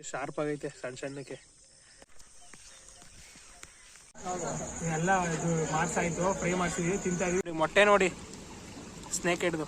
Sharp ಆಗೈತೆ ಸಣ್ಣ ಸಣ್ಣಕ್ಕೆ. ಎಲ್ಲ ಇದು ಮಾಡ್ಸಾಯ್ತು, ಫ್ರೈ ಮಾಡ್ಸಿದ್ವಿ, ತಿಂತಾ ಇದೀವಿ. ಮೊಟ್ಟೆ ನೋಡಿ, ಸ್ನೇಕ್ ಹಿಡ್ದು.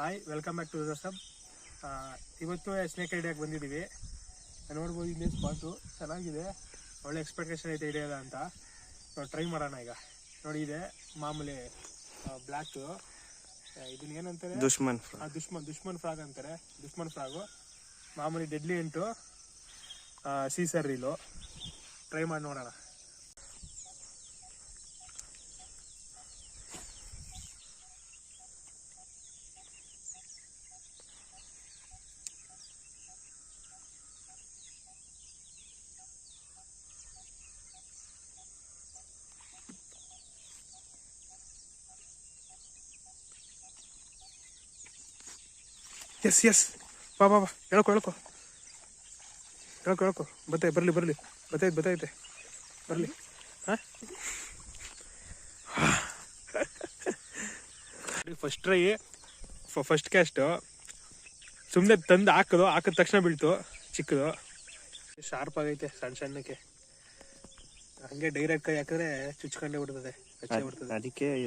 ಹಾಯ್, ವೆಲ್ಕಮ್ ಬ್ಯಾಕ್ ಟು ಸಬ್. ಇವತ್ತು ಸ್ನೇಕ್ ಹಿಡಿಯೋಕೆ ಬಂದಿದ್ದೀವಿ. ನೋಡ್ಬೋದು, ಇಲ್ಲೇ ಸ್ಪಾಟು ಚೆನ್ನಾಗಿದೆ, ಒಳ್ಳೆ ಎಕ್ಸ್ಪೆಕ್ಟೇಷನ್ ಐತೆ ಹಿಡಿಯೋದ ಅಂತ. ಟ್ರೈ ಮಾಡೋಣ ಈಗ. ನೋಡಿ, ಇದೆ ಮಾಮೂಲಿ ಬ್ಲ್ಯಾಕು. ಇದನ್ನ ಏನಂತಾರೆ? ದುಶ್ಮನ್ ಫ್ರಾಗ್ ಅಂತಾರೆ. ದುಶ್ಮನ್ ಫ್ರಾಗು ಮಾಮೂಲಿ ಡೆಡ್ಲಿ ಎಂಟು ಸೀಸರ್ ರೀಲು. ಟ್ರೈ ಮಾಡಿ ನೋಡೋಣ. ಎಸ್ ಬಾ ಹೇಳ್ಕೊ ಬರ್ಲಿ ಬತ್ತೈತೆ ಬರ್ಲಿ. First try, first caste. ಸುಮ್ಮನೆ ತಂದು ಹಾಕಿದ ತಕ್ಷಣ ಬೀಳ್ತು, ಚಿಕ್ಕದು. ಶಾರ್ಪ್ ಆಗೈತೆ ಸಣ್ಣ ಸಣ್ಣಕ್ಕೆ. ಹಂಗೆ ಡೈರೆಕ್ಟ್ ಕೈ ಹಾಕಿದ್ರೆ ಚುಚ್ಕೊಂಡೇ ಬಿಡ್ತದೆ, ಅದಕ್ಕೆ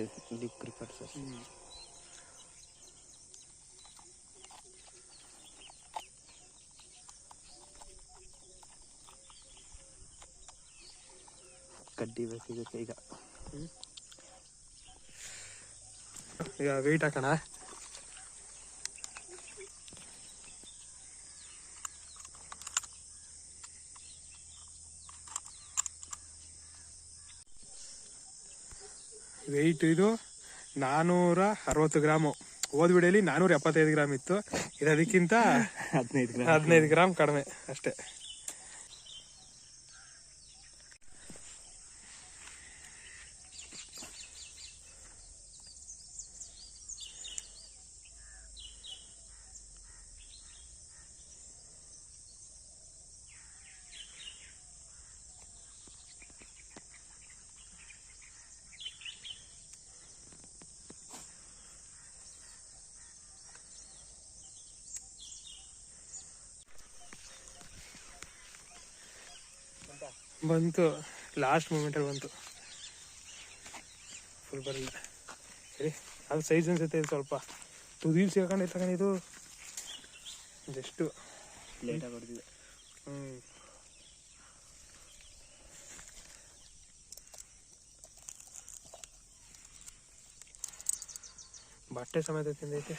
ಕಡ್ಡಿ ಬೇಕಿದೆ ಈಗ ವೆಯ್ಟ್ ಹಾಕೋಣ. ವೆಯ್ಟ್ ಇದು 460 ಗ್ರಾಮು. ಹೋದ ವಿಡಿಯೋಲಿ 475 ಗ್ರಾಮ್ ಇತ್ತು. ಇದು ಅದಕ್ಕಿಂತ 15 ಗ್ರಾಮ್ ಕಡಿಮೆ ಅಷ್ಟೇ. ಬಂತು, ಲಾಸ್ಟ್ ಮೂಮೆಂಟಲ್ಲಿ ಬಂತು. ಫುಲ್ ಬರಲಿಲ್ಲ. ಸರಿ, ಅದು ಸೈಜ್ ಅನ್ಸುತ್ತೆ. ಇದು ಸ್ವಲ್ಪ ತುದಿಲ್ ಸಿಗಾಕೊಂಡಿದ್ದು ಜಸ್ಟು ಲೇಟಾಗಿ ಹೊಡೆದಿದೆ. ಬಟ್ಟೆ ಸಮೇತ ತಿಂದೈತೆ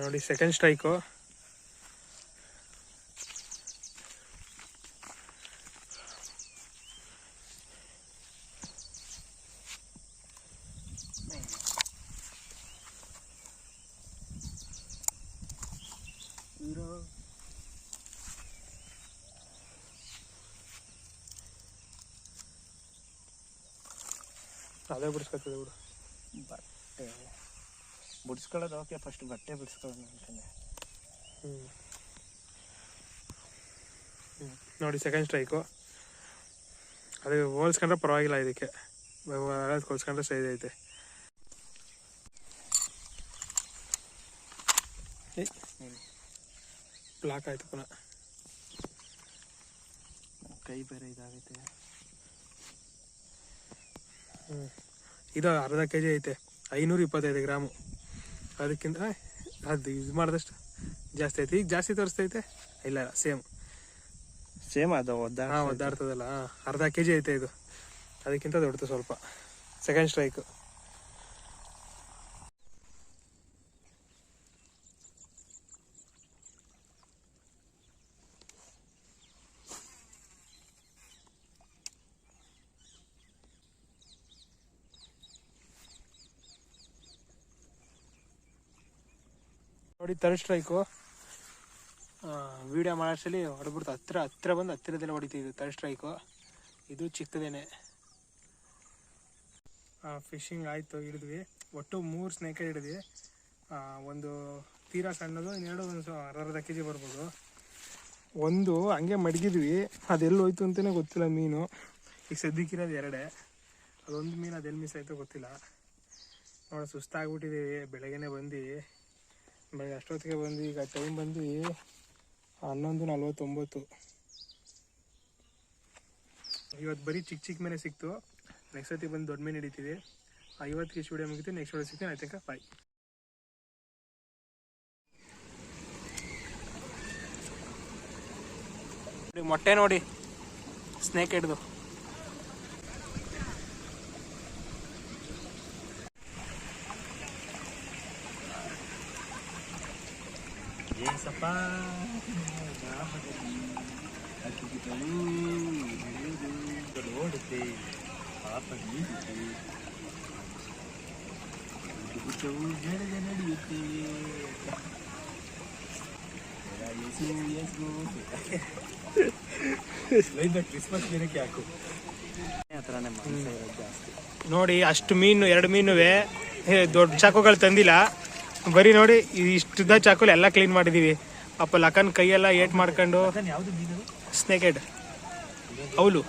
ನೋಡಿ. Second strike. ಅದೇ ಬಿಡಿಸ್ಕೊತದೆ ಬಿಡು. ಬಟ್ಟೆ ಬಿಡಿಸ್ಕೊಳ್ಳೋದು ಓಕೆ, ಫಸ್ಟ್ ಬಟ್ಟೆ ಬಿಡಿಸ್ಕೊಳ್ಳೋಣ ಅಂತಾನೆ. ನೋಡಿ, ಸೆಕೆಂಡ್ ಸ್ಟ್ರೈಕು. ಅದು ಹೋಲ್ಸ್ಕೊಂಡ್ರೆ ಪರವಾಗಿಲ್ಲ, ಇದಕ್ಕೆ ಹೋಲ್ಸ್ಕೊಂಡ್ರೆ ಸೈಜ್ ಐತೆ. ಬ್ಲಾಕ್ ಆಯ್ತು ಪುನಃ. ಕೈ ಬೇರೆ ಇದಾಗೈತೆ. ಇದು ಅರ್ಧ kg ಐತೆ, 525 ಗ್ರಾಮು. ಅದಕ್ಕಿಂತ ಅದು ಇದು ಮಾಡಿದಷ್ಟು ಜಾಸ್ತಿ ಐತೆ. ಈಗ ಜಾಸ್ತಿ ತೋರಿಸ್ತೈತೆ? ಇಲ್ಲ ಸೇಮ್ ಅದು ಒದ್ದಾಡ್ತದಲ್ಲ, ಅರ್ಧ kg ಐತೆ ಇದು. ಅದಕ್ಕಿಂತ ದೊಡ್ಡದು ಸ್ವಲ್ಪ. Second strike. ನೋಡಿ ಥರ್ಡ್ ಸ್ಟ್ರೈಕು. ವಿಡಿಯೋ ಮಾಡೋಷ್ಟರಲ್ಲಿ ಹೊಡೆದ್ಬಿಡ್ತು. ಹತ್ತಿರ ಬಂದು ಹತ್ತಿರದಲ್ಲೇ ಹೊಡಿತಿದ್ದು ಥರ್ಡ್ ಸ್ಟ್ರೈಕು. ಇದು ಚಿಕ್ಕದೇನೆ. ಫಿಶಿಂಗ್ ಆಯಿತು, ಹಿಡಿದ್ವಿ. ಒಟ್ಟು 3 ಸ್ನೇಕ್ ಹಿಡಿದ್ವಿ. ಒಂದು ತೀರಾ ಸಣ್ಣದು, ಇನ್ನೆರಡು ಒಂದು ಅರ್ಧ kg ಬರ್ಬೋದು. ಒಂದು ಹಂಗೆ ಮಡಗಿದ್ವಿ, ಅದೆಲ್ಲಿ ಹೋಯ್ತು ಅಂತಲೇ ಗೊತ್ತಿಲ್ಲ ಮೀನು. ಈಗ ಸದ್ಯಕ್ಕಿರೋದು 2. ಅದೊಂದು ಮೀನು ಅದೆಲ್ಲಿ ಮಿಸ್ ಆಯಿತು ಗೊತ್ತಿಲ್ಲ. ನೋಡಿ ಸುಸ್ತಾಗ್ಬಿಟ್ಟಿದ್ದೀವಿ. ಬೆಳಗ್ಗೆನೇ ಬಂದು ಬೆಳಗ್ಗೆ ಅಷ್ಟೊತ್ತಿಗೆ ಬಂದು ಈಗ ಟೈಮ್ ಬಂದು 11:49. ಇವತ್ತು ಬರೀ ಚಿಕ್ಕ ಮೀನೇ ಸಿಕ್ತು. ನೆಕ್ಸ್ಟ್ ಸತಿ ಬಂದು ದೊಡ್ಡ ಮೀನು ಹಿಡಿತೀವಿ. ಇವತ್ತಿಗೆ ಇಷ್ಟು ವಿಡಿಯೋ ಮುಗಿತು. ನೆಕ್ಸ್ಟ್ ವಿಡಿಯೋ ಸಿಗ್ತೀನಿ. ಆಯ್ತಕ್ಕ, ಬಾಯ್. ಮೊಟ್ಟೆ ನೋಡಿ, ಸ್ನೇಕ್ ಹಿಡ್ದು. ಕ್ರಿಸ್ಮಸ್ ದಿನಕ್ಕೆ ಹಾಕು. ನೋಡಿ ಅಷ್ಟು ಮೀನು, 2 ಮೀನುವೆ. ದೊಡ್ಡ ಚಾಕುಗಳು ತಂದಿಲ್ಲ. ಬರೀ ನೋಡಿ ಇಷ್ಟುದ್ದ ಚಾಕುಲ್ ಎಲ್ಲ ಕ್ಲೀನ್ ಮಾಡಿದೀವಿ. ಅಪ್ಪ ಲಕನ್ ಕೈಯೆಲ್ಲ ಏಟ್ ಮಾಡ್ಕೊಂಡು. ಸ್ನೇಕ್ ಹೆಡ್ ಅವಳು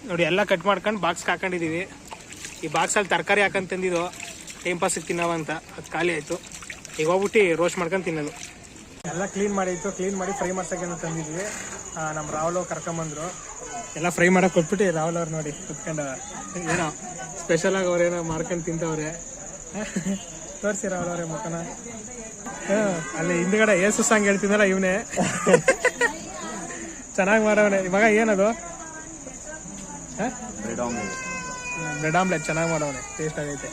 ನೋಡಿ ಎಲ್ಲ ಕಟ್ ಮಾಡ್ಕೊಂಡು ಬಾಕ್ಸ್ಗೆ ಹಾಕೊಂಡಿದೀವಿ. ಈ ಬಾಕ್ಸಲ್ಲಿ ತರಕಾರಿ ಹಾಕೊಂಡು ತಂದಿದ್ದು ಟೈಮ್ ಪಾಸಿಗೆ ತಿನ್ನೋವಂತ. ಅದು ಖಾಲಿ ಆಯಿತು. ಈಗ ಹೋಗ್ಬಿಟ್ಟು ರೋಸ್ಟ್ ಮಾಡ್ಕೊಂಡು ತಿನ್ನೋದು. ಎಲ್ಲ ಕ್ಲೀನ್ ಮಾಡಿತ್ತು. ಕ್ಲೀನ್ ಮಾಡಿ ಫ್ರೈ ಮಾಡ್ಸೋಕೆ ತಂದಿದ್ವಿ. ನಮ್ಮ ರಾಹುಲ್ ಕರ್ಕೊಂಬಂದ್ರು. ಎಲ್ಲ ಫ್ರೈ ಮಾಡಕ್ಕೆ ಕೊಟ್ಬಿಟ್ಟು ರಾಹುಲ್ ಅವ್ರು ನೋಡಿ ಕುತ್ಕೊಂಡು ಏನೋ ಸ್ಪೆಷಲಾಗಿ ಅವ್ರೇನೋ ಮಾಡ್ಕೊಂಡು ತಿಂತವ್ರೆ. ತೋರಿಸಿ ರಾಹುಲ್ ಅವರೇ ಮುಖನ. ಅಲ್ಲಿ ಹಿಂದ್ಗಡೆ ಏಸು ಸಾಂಗ್ ಹೇಳ್ತಿದ್ದಾರ ಇವನೇ. ಚೆನ್ನಾಗಿ ಮಾಡವನೆ ಇವಾಗ. ಏನದು? ಬ್ರೆಡ್ ಆಮ್ಲೆಟ್ ಚೆನ್ನಾಗಿ ಮಾಡವನೆ. ಟೇಸ್ಟ್ ಆಗೈತೆ.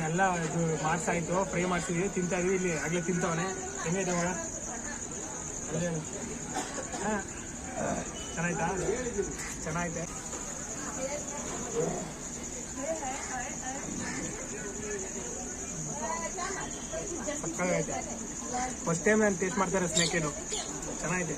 ಎಲ್ಲ ಇದು ಮಾಡ್ಸಾಯ್ತು. ಫ್ರೈ ಮಾಡ್ಸಿದ್ವಿ, ತಿಂತಾ ಇದೀವಿ. ಇಲ್ಲಿ ಆಗ್ಲೇ ತಿಂತವನೆ. ಹೆಂಗೈತೆ ಮಗ? ಚೆನ್ನಾಯ್ತಾ? ಚೆನ್ನಾಗೈತೆ. ಸಕ್ಕತ್ತಾಗೈತೆ. ಫಸ್ಟ್ ಟೈಮ್ ನಾನು ಟೇಸ್ಟ್ ಮಾಡ್ತಾರೆ ಸ್ನೇಕ್. ಚೆನ್ನಾಗೈತೆ.